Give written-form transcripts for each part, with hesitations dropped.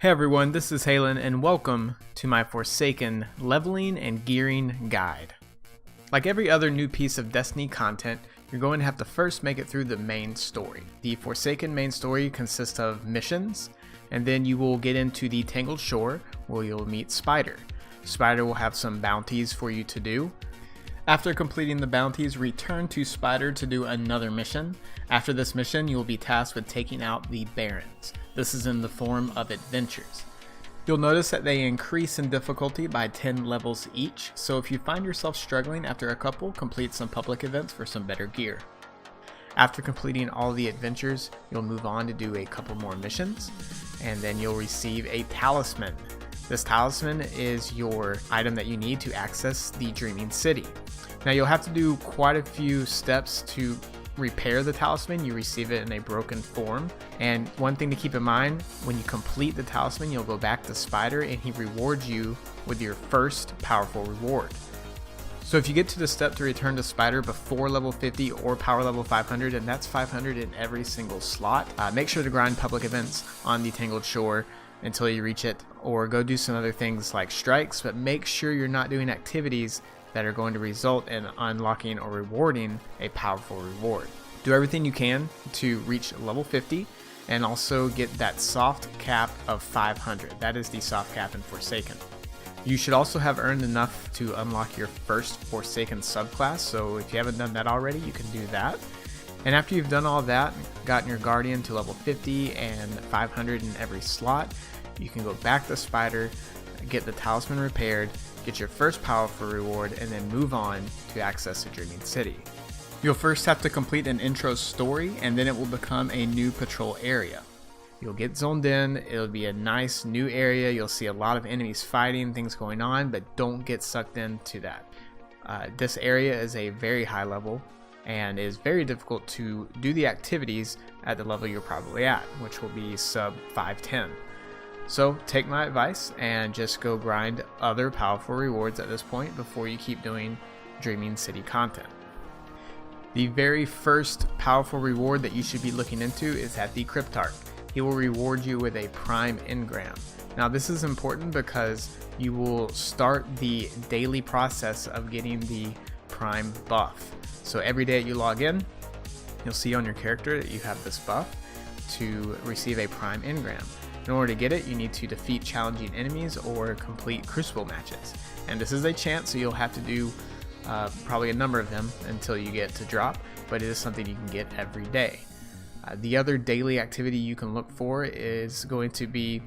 Hey everyone, this is Halen and welcome to my Forsaken leveling and gearing guide. Like every other new piece of Destiny content, you're going to have to first make it through the main story. The Forsaken main story consists of missions, and then you will get into the Tangled Shore where you'll meet Spider. Spider will have some bounties for you to do. After completing the bounties, return to Spider to do another mission. After this mission, you will be tasked with taking out the Barons. This is in the form of adventures. You'll notice that they increase in difficulty by 10 levels each, so if you find yourself struggling after a couple, complete some public events for some better gear. After completing all the adventures, you'll move on to do a couple more missions, and then you'll receive a talisman. This talisman is your item that you need to access the Dreaming City. Now you'll have to do quite a few steps to repair the talisman. You receive it in a broken form, and one thing to keep in mind, when you complete the talisman, you'll go back to Spider and he rewards you with your first powerful reward. So if you get to the step to return to Spider before level 50 or power level 500, and that's 500 in every single slot, make sure to grind public events on the Tangled Shore until you reach it, or go do some other things like strikes, but make sure you're not doing activities that are going to result in unlocking or rewarding a powerful reward. Do everything you can to reach level 50 and also get that soft cap of 500. That is the soft cap in Forsaken. You should also have earned enough to unlock your first Forsaken subclass, so if you haven't done that already, you can do that. And after you've done all that, gotten your Guardian to level 50 and 500 in every slot, you can go back to Spider, get the talisman repaired, get your first powerful reward, and then move on to access the Dreaming City. You'll first have to complete an intro story, and then it will become a new patrol area. You'll get zoned in, it'll be a nice new area, you'll see a lot of enemies fighting, things going on, but don't get sucked into that. This area is a very high level, and is very difficult to do the activities at the level you're probably at, which will be sub 510. So take my advice and just go grind other powerful rewards at this point before you keep doing Dreaming City content. The very first powerful reward that you should be looking into is at the Cryptarch. He will reward you with a Prime Engram. Now this is important because you will start the daily process of getting the Prime buff. So every day you log in, you'll see on your character that you have this buff to receive a Prime Engram. In order to get it, you need to defeat challenging enemies or complete Crucible matches. And this is a chance, so you'll have to do probably a number of them until you get to drop, but it is something you can get every day. The other daily activity you can look for is going to be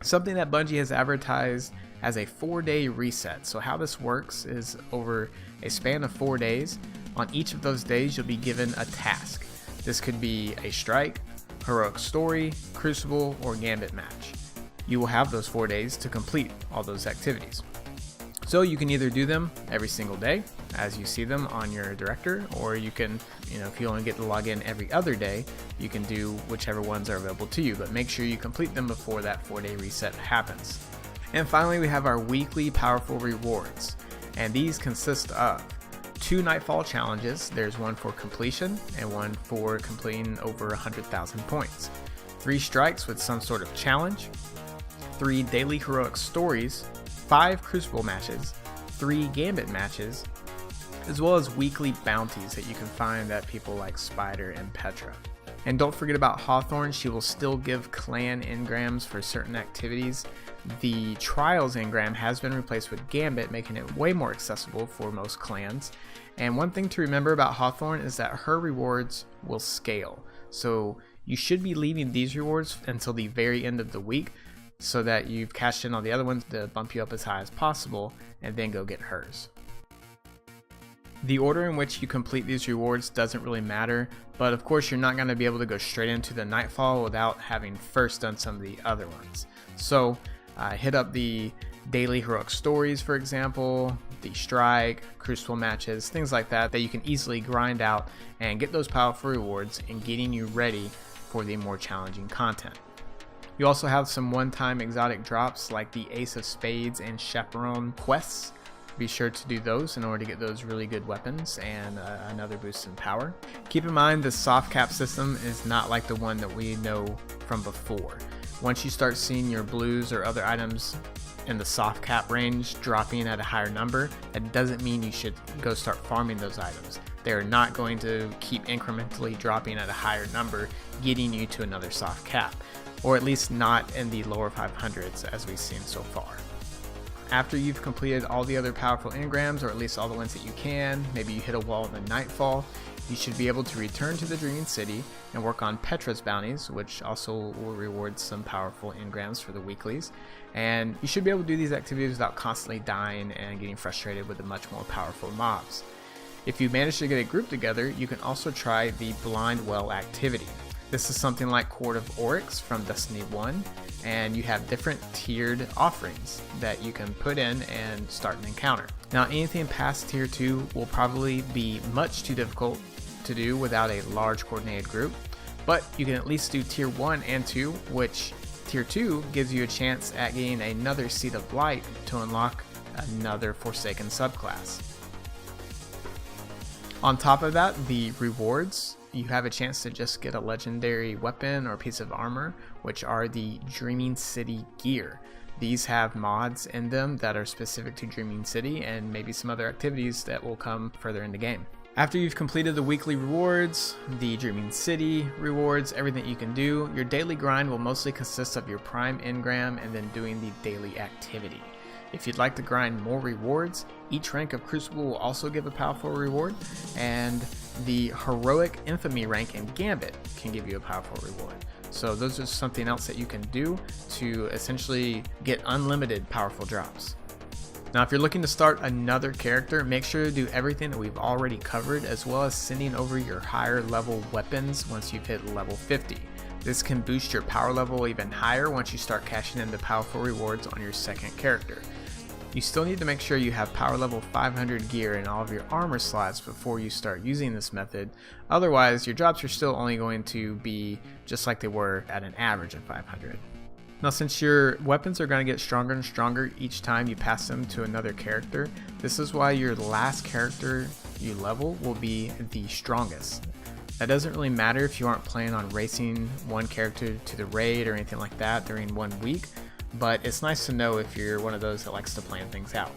something that Bungie has advertised as a 4-day reset. So how this works is over a span of 4 days, on each of those days you'll be given a task. This could be a strike, heroic story, crucible, or gambit match. You will have those 4 days to complete all those activities. So you can either do them every single day as you see them on your director, or you can, if you only get to log in every other day, you can do whichever ones are available to you, but make sure you complete them before that 4-day reset happens. And finally, we have our weekly powerful rewards, and these consist of 2 Nightfall challenges. There's one for completion and one for completing over 100,000 points. 3 strikes with some sort of challenge, 3 daily heroic stories, 5 crucible matches, 3 gambit matches, as well as weekly bounties that you can find at people like Spider and Petra. And don't forget about Hawthorne. She will still give clan engrams for certain activities. The Trials engram has been replaced with Gambit, making it way more accessible for most clans. And one thing to remember about Hawthorne is that her rewards will scale. So you should be leaving these rewards until the very end of the week so that you've cashed in on the other ones to bump you up as high as possible, and then go get hers. The order in which you complete these rewards doesn't really matter, but of course you're not going to be able to go straight into the Nightfall without having first done some of the other ones. So hit up the daily heroic stories, for example, the strike, crucible matches, things like that you can easily grind out and get those powerful rewards in getting you ready for the more challenging content. You also have some one-time exotic drops like the Ace of Spades and Chaperone quests. Be sure to do those in order to get those really good weapons and another boost in power. Keep in mind the soft cap system is not like the one that we know from before. Once you start seeing your blues or other items in the soft cap range dropping at a higher number, that doesn't mean you should go start farming those items. They're not going to keep incrementally dropping at a higher number, getting you to another soft cap, or at least not in the lower 500s as we've seen so far. After you've completed all the other powerful engrams, or at least all the ones that you can, maybe you hit a wall in the nightfall, you should be able to return to the Dreaming City and work on Petra's bounties, which also will reward some powerful engrams for the weeklies. And you should be able to do these activities without constantly dying and getting frustrated with the much more powerful mobs. If you manage to get a group together, you can also try the Blind Well activity. This is something like Court of Oryx from Destiny 1, and you have different tiered offerings that you can put in and start an encounter. Now, anything past tier 2 will probably be much too difficult to do without a large coordinated group, but you can at least do tier 1 and 2, which tier 2 gives you a chance at getting another Seed of Light to unlock another Forsaken subclass. On top of that, the rewards, you have a chance to just get a legendary weapon or piece of armor, which are the Dreaming City gear. These have mods in them that are specific to Dreaming City and maybe some other activities that will come further in the game. After you've completed the weekly rewards, the Dreaming City rewards, everything you can do, your daily grind will mostly consist of your prime engram and then doing the daily activity. If you'd like to grind more rewards, each rank of Crucible will also give a powerful reward, and the Heroic Infamy rank in Gambit can give you a powerful reward. So those are something else that you can do to essentially get unlimited powerful drops. Now, if you're looking to start another character, make sure to do everything that we've already covered, as well as sending over your higher level weapons once you've hit level 50. This can boost your power level even higher once you start cashing in the powerful rewards on your second character. You still need to make sure you have power level 500 gear in all of your armor slots before you start using this method. Otherwise, your drops are still only going to be just like they were at an average of 500. Now, since your weapons are going to get stronger and stronger each time you pass them to another character, this is why your last character you level will be the strongest. That doesn't really matter if you aren't planning on racing one character to the raid or anything like that during 1 week, but it's nice to know if you're one of those that likes to plan things out.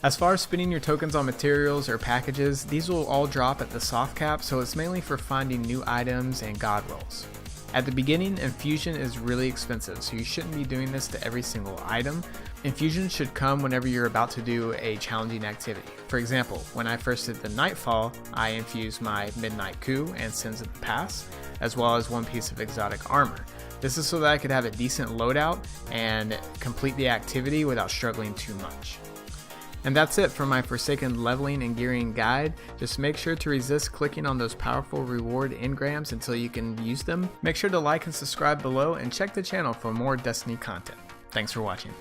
As far as spending your tokens on materials or packages, these will all drop at the soft cap, so it's mainly for finding new items and god rolls. At the beginning, Infusion is really expensive, so you shouldn't be doing this to every single item. Infusion should come whenever you're about to do a challenging activity. For example, when I first did the Nightfall, I infused my Midnight Coup and Sins of the Past, as well as one piece of exotic armor. This is so that I could have a decent loadout and complete the activity without struggling too much. And that's it for my Forsaken leveling and gearing guide. Just make sure to resist clicking on those powerful reward engrams until you can use them. Make sure to like and subscribe below and check the channel for more Destiny content. Thanks for watching.